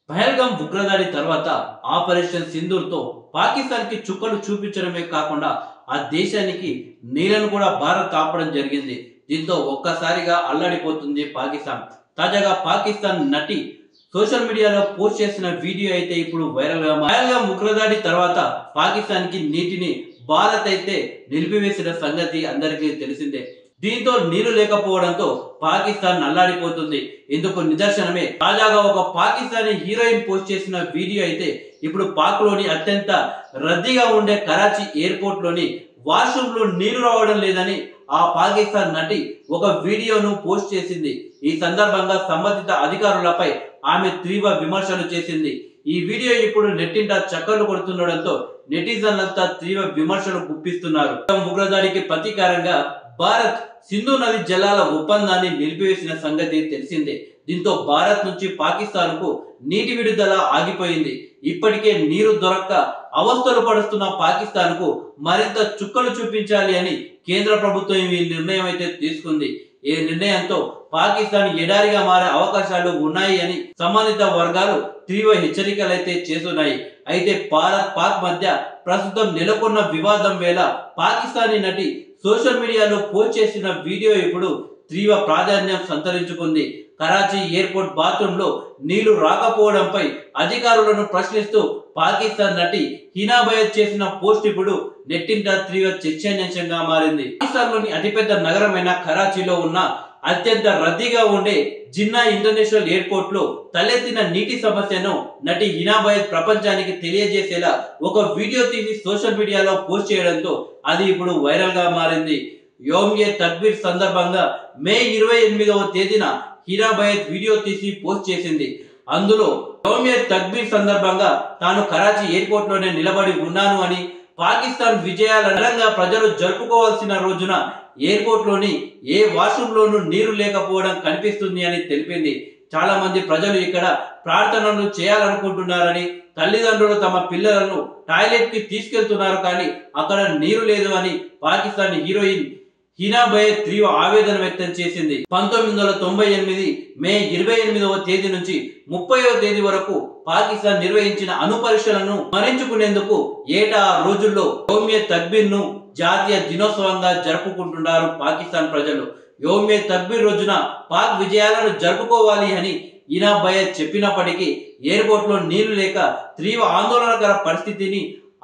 పహల్గాం ఉగ్రదాడి తర్వాత ఆపరేషన్ సింధూర్తో పాకిస్తాన్కి చుక్కలు చూపించడమే కాకుండా ఆ దేశానికి నీళ్లను కూడా భారత్ ఆపడం జరిగింది. దీంతో ఒక్కసారిగా అల్లాడిపోతుంది పాకిస్తాన్. తాజాగా పాకిస్తాన్ నటి సోషల్ మీడియాలో పోస్ట్ చేసిన వీడియో అయితే ఇప్పుడు వైరల్ గా పహల్గాం ఉగ్రదాడి తర్వాత పాకిస్తాన్కి నీటిని భారత్ అయితే నిలిపివేసిన సంగతి అందరికీ తెలిసిందే. దీంతో నీరు లేకపోవడంతో పాకిస్తాన్ అల్లాడిపోతుంది. ఇందుకు నిదర్శనమే తాజాగా ఒక పాకిస్తానీ హీరోయిన్ పోస్ట్ చేసిన వీడియో అయితే ఇప్పుడు పాక్ లోని అత్యంత రద్దీగా ఉండే కరాచీ ఎయిర్పోర్ట్ లోని వాష్రూమ్ లో నీరు రావడం లేదని ఆ పాకిస్తాన్ నటి ఒక వీడియోను పోస్ట్ చేసింది. ఈ సందర్భంగా సంబంధిత అధికారులపై ఆమె తీవ్ర విమర్శలు చేసింది. ఈ వీడియో ఇప్పుడు నెట్టింట చక్కర్లు కొడుతుండడంతో నెటిజన్లంతా తీవ్ర విమర్శలు గుప్పిస్తున్నారు. ఉగ్రదాడికి ప్రతీకారంగా భారత్ సింధు నది జలాల ఒప్పందాన్ని నిలిపివేసిన సంగతి తెలిసిందే. దీంతో భారత్ నుంచి పాకిస్తాన్ కు నీటి విడుదల ఆగిపోయింది. ఇప్పటికే నీరు దొరక్క అవస్థలు పడుతున్న పాకిస్తాన్ కు మరింత చుక్కలు చూపించాలి అని కేంద్ర ప్రభుత్వం ఈ నిర్ణయం అయితే తీసుకుంది. ఈ నిర్ణయంతో పాకిస్తాన్ ఎడారిగా మారే అవకాశాలు ఉన్నాయి అని సంబంధిత వర్గాలు తీవ్ర హెచ్చరికలైతే చేస్తున్నాయి. అయితే భారత్ పాక్ మధ్య ప్రస్తుతం నెలకొన్న వివాదం వేళ పాకిస్తానీ నటి సోషల్ మీడియాలో పోస్ట్ చేసిన వీడియో ఇప్పుడు తీవ్ర ప్రాధాన్యం సంతరించుకుంది. కరాచీ ఎయిర్పోర్ట్ బాత్రూమ్ లో నీళ్లు రాకపోవడంపై అధికారులను ప్రశ్నిస్తూ పాకిస్తాన్ నటి హినా బయత్ చేసిన పోస్ట్ ఇప్పుడు నెట్టింట తీవ్ర చర్చనీయాంశంగా మారింది. పాకిస్తాన్ లోని అతిపెద్ద నగరమైన కరాచీలో ఉన్న అత్యంత రద్దీగా ఉండే జిన్నా ఇంటర్నేషనల్ ఎయిర్పోర్ట్ లో తలెత్తిన నీటి సమస్యను నటి హినా బయత్ ప్రపంచానికి తెలియజేసేలా ఒక వీడియో తీసి సోషల్ మీడియాలో పోస్ట్ చేయడంతో అది ఇప్పుడు వైరల్ గా మారింది. యోమ్-ఏ తక్బీర్ సందర్భంగా మే 28వ తేదీన హినా బయత్ వీడియో తీసి పోస్ట్ చేసింది. అందులో యోమ్-ఏ తక్బీర్ సందర్భంగా తాను కరాచీ ఎయిర్పోర్ట్ లోనే నిలబడి ఉన్నాను అని, పాకిస్తాన్ విజయాల ప్రజలు జరుపుకోవాల్సిన రోజున ఎయిర్పోర్ట్ లోని ఏ వాష్రూమ్ లోనూ నీరు లేకపోవడం కనిపిస్తుంది అని తెలిపింది. చాలా మంది ప్రజలు ఇక్కడ ప్రార్థనలు చేయాలనుకుంటున్నారని, తల్లిదండ్రులు తమ పిల్లలను టాయిలెట్ కి తీసుకెళ్తున్నారు కానీ అక్కడ నీరు లేదు అని పాకిస్తాన్ హీరోయిన్ హినా బయత్ తీవ్ర ఆవేదన వ్యక్తం చేసింది. 1998 మే 28వ తేదీ నుంచి 30వ తేదీ వరకు పాకిస్తాన్ నిర్వహించిన అణు పరీక్షలను స్మరించుకునేందుకు ఏటా ఆ రోజుల్లో యోమ్-ఏ తక్బీర్ ను జాతీయ దినోత్సవంగా జరుపుకుంటున్నారు పాకిస్తాన్ ప్రజలు. యోమ్-ఏ తక్బీర్ రోజున పాక్ విజయాలను జరుపుకోవాలి అని హినా బయత్ చెప్పినప్పటికీ ఎయిర్పోర్ట్ లో నీళ్లు లేక తీవ్ర ఆందోళనకర పరిస్థితిని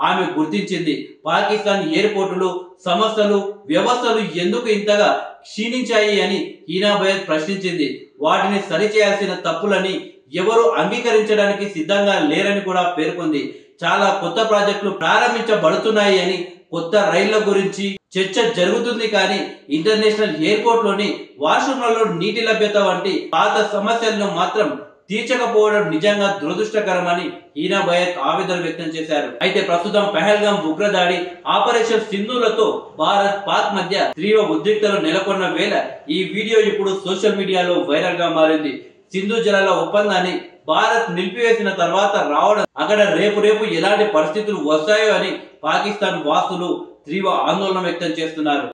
ఆమె గుర్తించింది. పాకిస్తాన్ ఎయిర్పోర్టులు, సంస్థలు, వ్యవస్థలు ఎందుకు ఇంతగా క్షీణించాయి అని హినా బయత్ ప్రశ్నించింది. వాటిని సరిచేయాల్సిన తప్పులని ఎవరు అంగీకరించడానికి సిద్ధంగా లేరని కూడా పేర్కొంది. చాలా కొత్త ప్రాజెక్టులు ప్రారంభించబడుతున్నాయి అని, కొత్త రైళ్ల గురించి చర్చ జరుగుతుంది కానీ ఇంటర్నేషనల్ ఎయిర్పోర్ట్ లోని వాష్రూమ్లలో నీటి లభ్యత వంటి పాత సమస్యలను మాత్రం తీర్చకపోవడం నిజంగా దురదృష్టకరమని హినా బయత్ ఆవేదన వ్యక్తం చేశారు. అయితే ప్రస్తుతం పహల్గాం ఉగ్రదాడి, ఆపరేషన్ సింధూలతో భారత్ పాక్ మధ్య తీవ్ర ఉద్రిక్తలు నెలకొన్న వేళ ఈ వీడియో ఇప్పుడు సోషల్ మీడియాలో వైరల్ గా మారింది. సింధు జలాల ఒప్పందాన్ని భారత్ నిలిపివేసిన తర్వాత రావడం అక్కడ రేపు ఎలాంటి పరిస్థితులు వస్తాయో అని పాకిస్తాన్ వాసులు తీవ్ర ఆందోళన వ్యక్తం చేస్తున్నారు.